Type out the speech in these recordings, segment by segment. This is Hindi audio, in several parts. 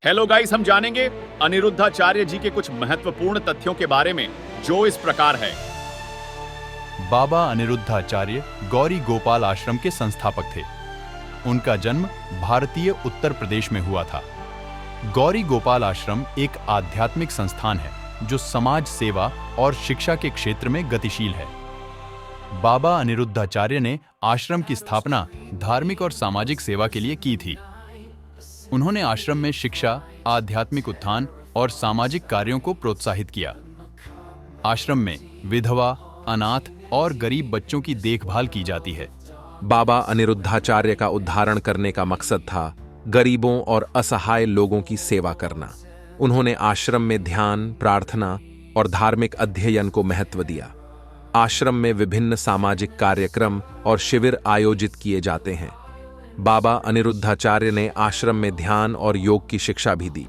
हेलो गाइस, हम जानेंगे अनिरुद्धाचार्य जी के कुछ महत्वपूर्ण तथ्यों के बारे में जो इस प्रकार है। बाबा अनिरुद्धाचार्य गौरी गोपाल आश्रम के संस्थापक थे। उनका जन्म भारतीय उत्तर प्रदेश में हुआ था। गौरी गोपाल आश्रम एक आध्यात्मिक संस्थान है जो समाज सेवा और शिक्षा के क्षेत्र में गतिशील है। बाबा अनिरुद्धाचार्य ने आश्रम की स्थापना धार्मिक और सामाजिक सेवा के लिए की थी। उन्होंने आश्रम में शिक्षा, आध्यात्मिक उत्थान और सामाजिक कार्यों को प्रोत्साहित किया। आश्रम में विधवा, अनाथ और गरीब बच्चों की देखभाल की जाती है। बाबा अनिरुद्धाचार्य का उद्धारण करने का मकसद था गरीबों और असहाय लोगों की सेवा करना। उन्होंने आश्रम में ध्यान, प्रार्थना और धार्मिक अध्ययन को महत्व दिया। आश्रम में विभिन्न सामाजिक कार्यक्रम और शिविर आयोजित किए जाते हैं। बाबा अनिरुद्धाचार्य ने आश्रम में ध्यान और योग की शिक्षा भी दी।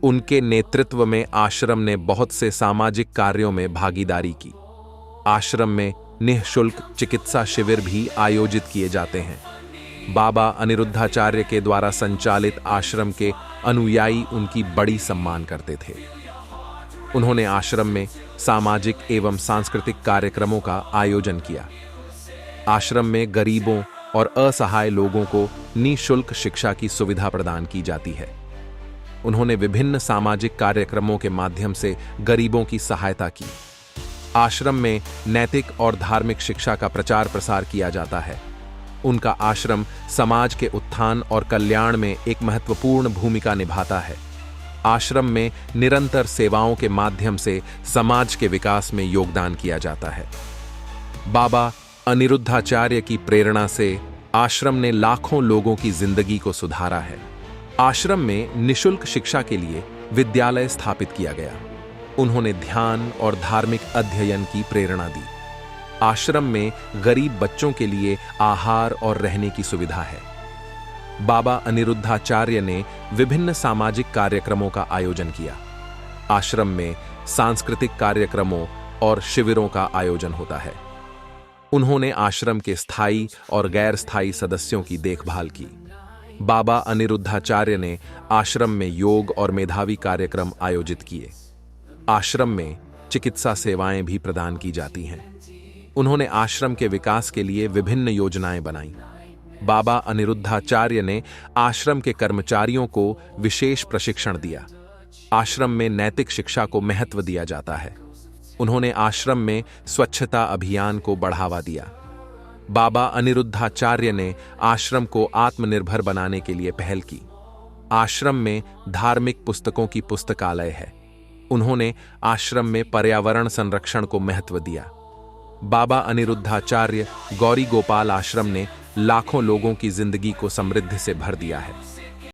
उनके नेतृत्व में आश्रम ने बहुत से सामाजिक कार्यों में भागीदारी की। आश्रम में निःशुल्क चिकित्सा शिविर भी आयोजित किए जाते हैं। बाबा अनिरुद्धाचार्य के द्वारा संचालित आश्रम के अनुयायी उनकी बड़ी सम्मान करते थे। उन्होंने आश्रम में सामाजिक एवं सांस्कृतिक कार्यक्रमों का आयोजन किया। आश्रम में गरीबों और असहाय लोगों को निःशुल्क शिक्षा की सुविधा प्रदान की जाती है। उन्होंने विभिन्न सामाजिक कार्यक्रमों के माध्यम से गरीबों की सहायता की। आश्रम में नैतिक और धार्मिक शिक्षा का प्रचार प्रसार किया जाता है। उनका आश्रम समाज के उत्थान और कल्याण में एक महत्वपूर्ण भूमिका निभाता है। आश्रम में निरंतर सेवाओं के माध्यम से समाज के विकास में योगदान किया जाता है। बाबा अनिरुद्धाचार्य की प्रेरणा से आश्रम ने लाखों लोगों की जिंदगी को सुधारा है। आश्रम में निःशुल्क शिक्षा के लिए विद्यालय स्थापित किया गया। उन्होंने ध्यान और धार्मिक अध्ययन की प्रेरणा दी। आश्रम में गरीब बच्चों के लिए आहार और रहने की सुविधा है। बाबा अनिरुद्धाचार्य ने विभिन्न सामाजिक कार्यक्रमों का आयोजन किया। आश्रम में सांस्कृतिक कार्यक्रमों और शिविरों का आयोजन होता है। उन्होंने आश्रम के स्थायी और गैर स्थायी सदस्यों की देखभाल की। बाबा अनिरुद्धाचार्य ने आश्रम में योग और मेधावी कार्यक्रम आयोजित किए। आश्रम में चिकित्सा सेवाएं भी प्रदान की जाती हैं। उन्होंने आश्रम के विकास के लिए विभिन्न योजनाएं बनाई। बाबा अनिरुद्धाचार्य ने आश्रम के कर्मचारियों को विशेष प्रशिक्षण दिया। आश्रम में नैतिक शिक्षा को महत्व दिया जाता है। उन्होंने आश्रम में स्वच्छता अभियान को बढ़ावा दिया। बाबा अनिरुद्धाचार्य ने आश्रम को आत्मनिर्भर बनाने के लिए पहल की। आश्रम में धार्मिक पुस्तकों की पुस्तकालय है। उन्होंने आश्रम में पर्यावरण संरक्षण को महत्व दिया। बाबा अनिरुद्धाचार्य गौरी गोपाल आश्रम ने लाखों लोगों की जिंदगी को समृद्धि से भर दिया है।